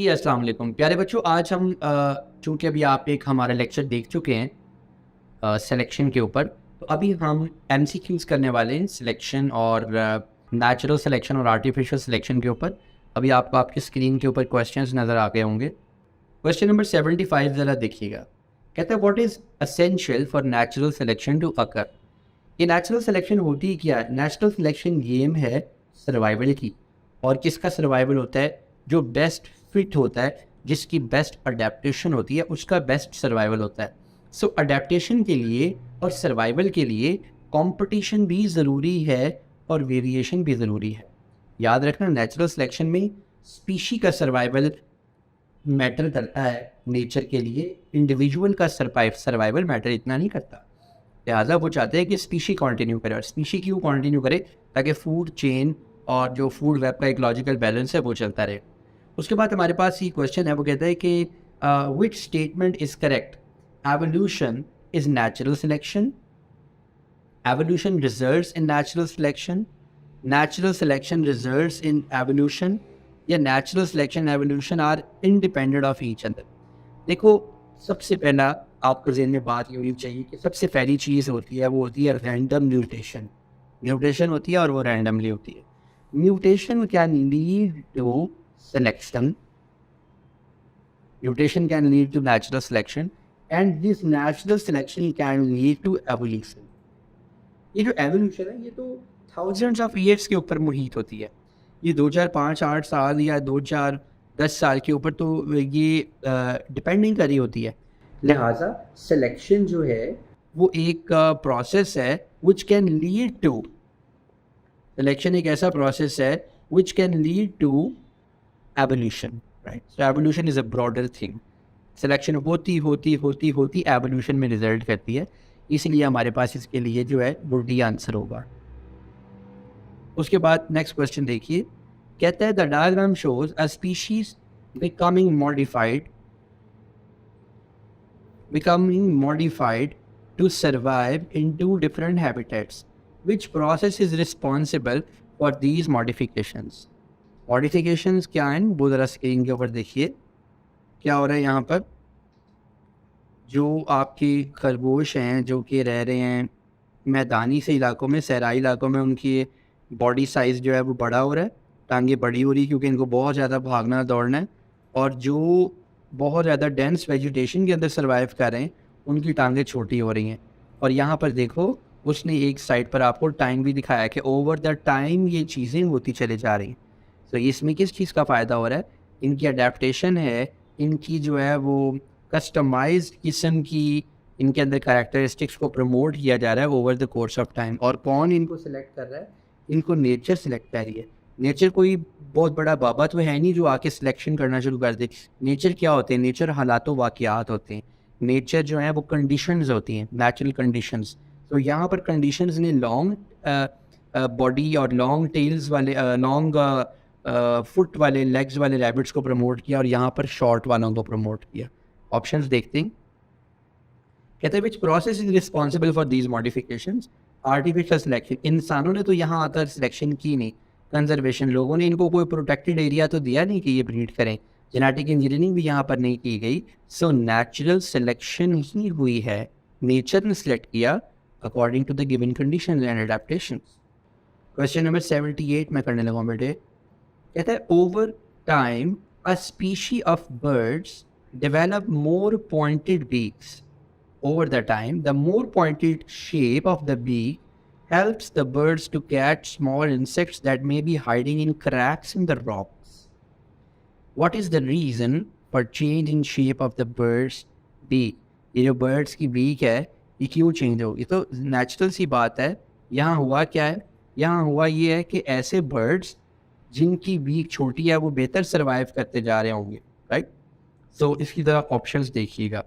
जी, अस्सलाम वालेकुम प्यारे बच्चों। आज हम चूँकि अभी आप एक हमारा लेक्चर देख चुके हैं सिलेक्शन के ऊपर, तो अभी हम एमसीक्यूज़ करने वाले हैं सिलेक्शन और नेचुरल सिलेक्शन और आर्टिफिशियल सिलेक्शन के ऊपर। अभी आपको आपकी स्क्रीन के ऊपर क्वेश्चंस नज़र आ गए होंगे। क्वेश्चन नंबर 75 ज़रा देखिएगा। कहता है what is essential for natural selection to occur. ये नेचुरल सिलेक्शन होती क्या है? नेचुरल सिलेक्शन गेम है सर्वाइवल की। और किसका सर्वाइवल होता है? जो बेस्ट फिट होता है, जिसकी बेस्ट अडेप्टेशन होती है, उसका बेस्ट सर्वाइवल होता है। सो अडेप्टेशन के लिए और सर्वाइवल के लिए कंपटीशन भी ज़रूरी है और वेरिएशन भी ज़रूरी है। याद रखना, नेचुरल सिलेक्शन में स्पीशी का सर्वाइवल मैटर करता है नेचर के लिए, इंडिविजुअल का सर्वाइवल मैटर इतना नहीं करता। लिहाजा वो चाहते हैं कि स्पीशी कंटिन्यू करे। और स्पीशी क्यों कंटिन्यू करे? ताकि फूड चेन और जो फूड वेब का इकोलॉजिकल बैलेंस है वो चलता रहे। उसके बाद हमारे पास ये क्वेश्चन है, वो कहता है कि which statement is correct? Evolution is natural selection, evolution results in natural selection results in evolution, या natural selection evolution are independent of each other. देखो, सबसे पहला आपको ज़हन में बात ये होनी चाहिए कि सबसे पहली चीज़ होती है वो होती है रैंडम म्यूटेशन। म्यूटेशन होती है और वो रैंडमली होती है। Mutation can lead to selection, mutation can lead to natural selection, and this natural selection can lead to evolution. ये जो एवोल्यूशन है ये तो थाउजेंड्स ऑफ ईयर्स के ऊपर मुहित होती है। ये 2005-8 साल या 2010 साल के ऊपर तो ये डिपेंडिंग कर रही होती है। लिहाजा सिलेक्शन जो है वो एक प्रोसेस है which can lead to, selection एक ऐसा प्रोसेस है which can lead to evolution, right? So evolution is a broader thing. Selection होती evolution में रिजल्ट करती है, इसलिए हमारे पास इसके लिए जो है वो डी आंसर होगा। उसके बाद नेक्स्ट क्वेश्चन देखिए, कहता है the diagram shows a species becoming modified to survive in two different habitats. Which process is responsible for these modifications? Modifications क्या हैं वो ज़रा स्क्रीन के ऊपर देखिए। क्या हो रहा है यहाँ पर? जो आपके खरगोश हैं जो कि रह रहे हैं मैदानी से इलाकों में, सहराई इलाकों में, उनकी बॉडी साइज़ जो है वो बड़ा हो रहा है, टांगें बड़ी हो रही है क्योंकि इनको बहुत ज़्यादा भागना दौड़ना है। और जो बहुत ज़्यादा डेंस वेजिटेशन के अंदर सर्वाइव कर रहे हैं उनकी टांगें छोटी हो रही हैं। और यहाँ पर देखो, उसने एक साइड पर आपको टाइम भी दिखाया कि ओवर द टाइम ये चीज़ें होती चले जा रही हैं। तो इसमें किस चीज़ का फ़ायदा हो रहा है? इनकी अडेप्टेशन है, इनकी जो है वो कस्टमाइज्ड किस्म की इनके अंदर कैरेक्टरिस्टिक्स को प्रमोट किया जा रहा है over the course of time. और कौन इनको सिलेक्ट कर रहा है? इनको नेचर सिलेक्ट कर रही है। नेचर कोई बहुत बड़ा बाबा तो है नहीं जो आके सिलेक्शन करना शुरू कर दे। नेचर क्या होते हैं? नेचर हालात व वाक़यात होते हैं। नेचर जो है वो कंडीशंस होती हैं, नेचुरल कंडीशंस। तो यहाँ पर कंडीशंस ने लॉन्ग बॉडी और लॉन्ग टेल्स वाले लॉन्ग फुट वाले, लेग्स वाले रैबिट्स को प्रमोट किया और यहाँ पर शॉर्ट वालों को प्रमोट किया। ऑप्शंस देखते हैं। कहते हैं which process is responsible for these modifications? Artificial selection. इंसानों ने तो यहाँ आकर सिलेक्शन की नहीं, कंजर्वेशन। लोगों ने इनको कोई प्रोटेक्टेड एरिया तो दिया नहीं कि ये ब्रीड करें। जेनेटिक इंजीनियरिंग भी यहाँ पर नहीं की गई। सो नेचुरल सिलेक्शन ही हुई है, नेचर ने सिलेक्ट किया according to the given conditions and adaptations. Question number 78 में करने लगा बेटे। कहता है over time a species of birds develop more pointed beaks. Over the time the more pointed shape of the beak helps the birds to catch small insects that may be hiding in cracks in the rocks. What is the reason for change in shape of the bird's beak? ये जो birds की beak है ये क्यों change होगी? तो natural सी बात है। यहाँ हुआ क्या है? यहाँ हुआ ये है कि ऐसे birds जिनकी बीक छोटी है वो बेहतर सर्वाइव करते जा रहे होंगे, राइट? सो इसकी तरह ऑप्शंस देखिएगा।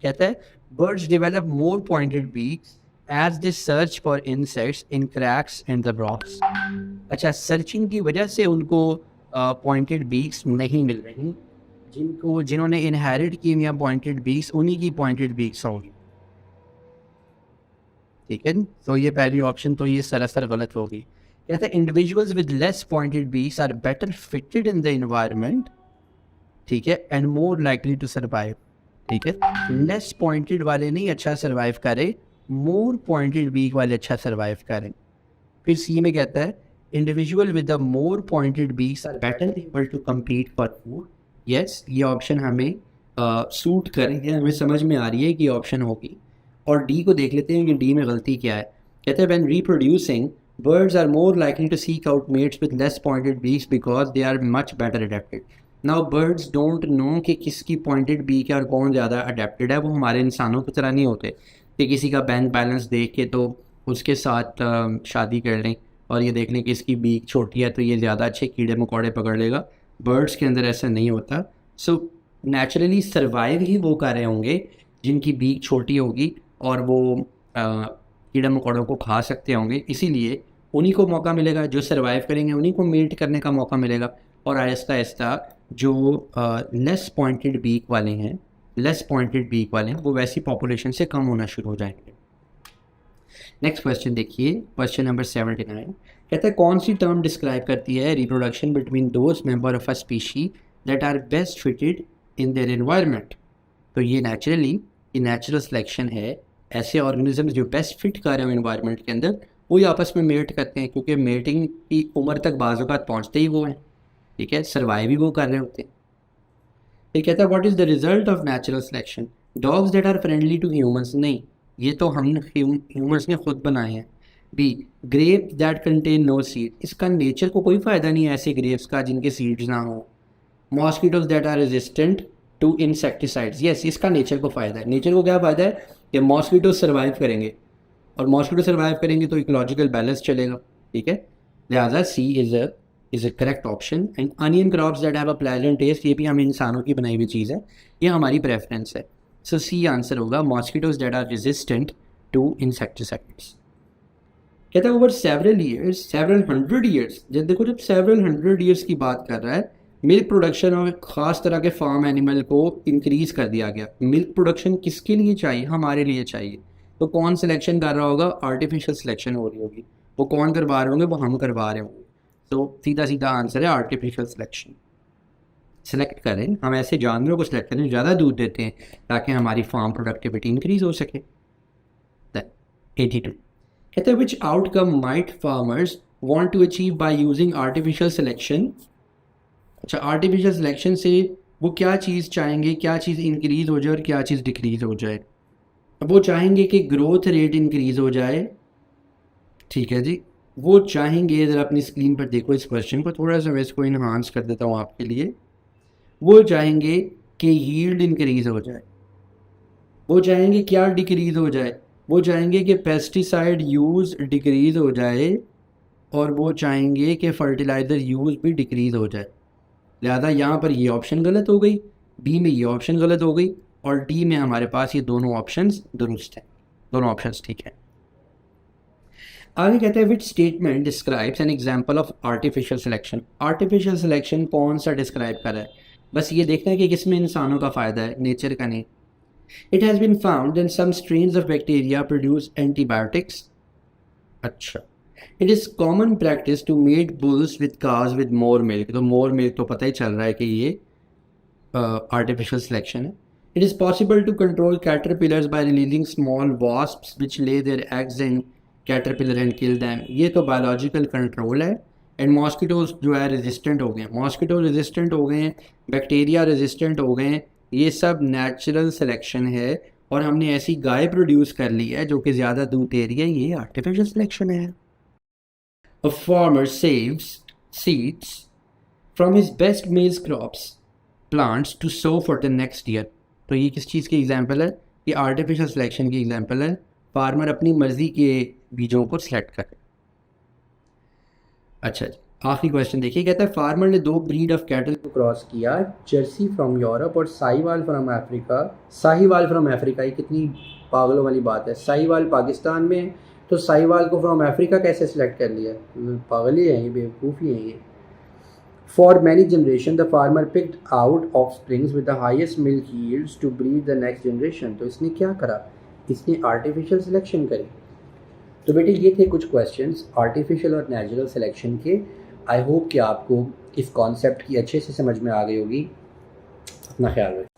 कहता है birds develop more pointed beaks as they search for insects in cracks and the rocks. अच्छा, सर्चिंग की वजह से उनको पॉइंटेड बीक्स नहीं मिल रही। जिन्होंने इनहेरिट की या पॉइंटेड बीक्स, उन्हीं की पॉइंटेड बीक्स होंगी। ठीक है, तो ये पहली ऑप्शन तो ये सरासर गलत होगी। कहते हैं individuals with less pointed beaks are better fitted in the environment ठीक है, and more likely to survive, ठीक है, लेस पॉइंटेड वाले नहीं अच्छा सर्वाइव करें, मोर पॉइंटेड बीक वाले अच्छा सर्वाइव करें। फिर सी में कहता है individual with the more pointed beaks are better able to compete for food. Yes, ये ऑप्शन हमें सूट करेंगे, हमें समझ में आ रही है कि ऑप्शन होगी। और डी को देख लेते हैं कि डी में गलती क्या है। कहते हैं when reproducing birds are more likely to seek out mates with less pointed beaks because they are much better adapted. Now birds don't know कि किसकी pointed beak है और कौन ज़्यादा adapted है। वो हमारे इंसानों की तरह नहीं होते कि किसी का बैंक बैलेंस देख के तो उसके साथ शादी कर लें और ये देख लें कि इसकी बीक छोटी है तो ये ज़्यादा अच्छे कीड़े मकोड़े पकड़ लेगा। बर्ड्स के अंदर ऐसा नहीं होता। सो नेचुरली सर्वाइव ही वो कर रहे होंगे जिनकी बीक छोटी होगी और वो कीड़े मकोड़ों को खा सकते होंगे, इसीलिए उन्हीं को मौका मिलेगा। जो सर्वाइव करेंगे उन्हीं को मेट करने का मौका मिलेगा। और आहिस्ता आहिस्ता जो लेस पॉइंटेड बीक वाले हैं वो वैसी पॉपुलेशन से कम होना शुरू हो जाएंगे। नेक्स्ट क्वेश्चन देखिए, क्वेश्चन नंबर 79 कहता है कौन सी टर्म डिस्क्राइब करती है reproduction between those member of a species that are best fitted in their environment. तो ये नेचुरल सिलेक्शन है। ऐसे ऑर्गेनिजम्स जो बेस्ट फिट कर रहे हैं एनवायरनमेंट के अंदर वही आपस में मेट करते हैं, क्योंकि मेटिंग की उम्र तक बाज़-औक़ात पहुँचते ही वो हैं, ठीक है, सर्वाइव ही वो कर रहे होते हैं। ये कहता है what is the result of natural selection, dogs that are friendly to humans. नहीं, ये तो हम ह्यूमंस ने खुद बनाए हैं। B grapes that contain no seed, इसका नेचर को कोई फ़ायदा नहीं है ऐसे ग्रेप्स का जिनके सीड्स ना हो। Mosquitoes that are resistant to insecticides, yes, इसका नेचर को फ़ायदा है। नेचर को क्या फ़ायदा है कि मॉस्किटो सर्वाइव करेंगे और मॉस्किटो सर्वाइव करेंगे तो इकोलॉजिकल बैलेंस चलेगा, ठीक है। लिहाजा C is a correct option. And onion crops that have a pleasant taste, ये भी हम इंसानों की बनाई हुई चीज़ है, ये हमारी प्रेफरेंस है। सो सी आंसर होगा mosquitoes that are resistant to insecticides. कहता है ओवर सेवरल हंड्रेड ईयर्स, जब देखो जब सेवरल हंड्रेड ईयर्स की बात कर रहा है, मिल्क प्रोडक्शन और ख़ास तरह के फार्म एनिमल को इंक्रीज़ कर दिया गया। मिल्क प्रोडक्शन किसके लिए चाहिए? हमारे लिए चाहिए। तो कौन सिलेक्शन कर रहा होगा? आर्टिफिशियल सिलेक्शन हो रही होगी। वो कौन करवा रहे होंगे? वो हम करवा रहे होंगे। तो सीधा सीधा आंसर है आर्टिफिशियल सिलेक्शन। सेलेक्ट करें, हम ऐसे जानवरों को सिलेक्ट करें ज़्यादा दूध देते हैं ताकि हमारी फार्म प्रोडक्टिविटी इंक्रीज़ हो सके। 82 कहते हैं which outcome might farmers want to achieve by using artificial selection. अच्छा, आर्टिफिशियल सिलेक्शन से वो क्या चीज़ चाहेंगे, क्या चीज़ इंक्रीज़ हो जाए और क्या चीज़ डिक्रीज़ हो जाए। अब वो चाहेंगे कि ग्रोथ रेट इंक्रीज़ हो जाए, ठीक है जी। वो चाहेंगे, ज़रा अपनी स्क्रीन पर देखो इस क्वेश्चन को, थोड़ा सा मैं इसको इन्हांस कर देता हूँ आपके लिए। वो चाहेंगे कि यील्ड इंक्रीज़ हो जाए। वो चाहेंगे क्या डिक्रीज़ हो जाए? वो चाहेंगे कि पेस्टिसाइड यूज़ डिक्रीज़ हो जाए और वो चाहेंगे कि फर्टिलाइज़र यूज़ भी डिक्रीज़ हो जाए। लिहाजा यहाँ पर ये ऑप्शन गलत हो गई, बी में ये ऑप्शन गलत हो गई और डी में हमारे पास ये दोनों ऑप्शंस दुरुस्त हैं, दोनों ऑप्शंस ठीक हैं। आगे कहते हैं which statement describes an example of artificial selection. Artificial selection कौन सा डिस्क्राइब कर रहा है? बस ये देखना है कि किसमें इंसानों का फ़ायदा है, नेचर का नहीं। It has been found that some strains of bacteria produce antibiotics. अच्छा, it is common practice to mate bulls with cows with more milk. तो मोर मिल्क तो पता ही चल रहा है कि ये आर्टिफिशियल सिलेक्शन है। It is possible to control caterpillars by releasing small wasps which lay their eggs in caterpillar and kill them. ये तो बायोलॉजिकल कंट्रोल है। एंड मॉस्किटोज जो है रेजिस्टेंट हो गए हैं, मॉस्किटो रेजिस्टेंट हो गए हैं, बैक्टीरिया रेजिस्टेंट हो गए हैं। ये सब नेचुरल सिलेक्शन है और हमने ऐसी गाय प्रोड्यूस कर ली है जो कि ज़्यादा दूध दे रही है, ये आर्टिफिशियल सिलेक्शन है। A farmer saves seeds from his best maize crops plants to sow for the next year। तो ये किस चीज़ की एग्जांपल है? ये आर्टिफिशियल सिलेक्शन की एग्जांपल है। फार्मर अपनी मर्ज़ी के बीजों को सिलेक्ट करे। अच्छा जी, आखिरी क्वेश्चन देखिए। कहता है फार्मर ने 2 ब्रीड ऑफ कैटल को क्रॉस किया, जर्सी फ्रॉम यूरोप और Sahiwal from Africa. Sahiwal from Africa, ये कितनी पागलों वाली बात है। साहिवाल पाकिस्तान में, तो साहिवाल को फ्रॉम अफ्रीका कैसे सिलेक्ट कर लिया? पागल ही है ये, बेवकूफ़ ही है ये। For many generation the farmer picked out offsprings with the highest milk yields to breed the next generation. तो इसने क्या करा? इसने आर्टिफिशियल सिलेक्शन करी। तो बेटे ये थे कुछ क्वेश्चंस आर्टिफिशियल और नेचुरल सिलेक्शन के। आई होप कि आपको इस कॉन्सेप्ट की अच्छे से समझ में आ गई होगी। अपना ख्याल रखें।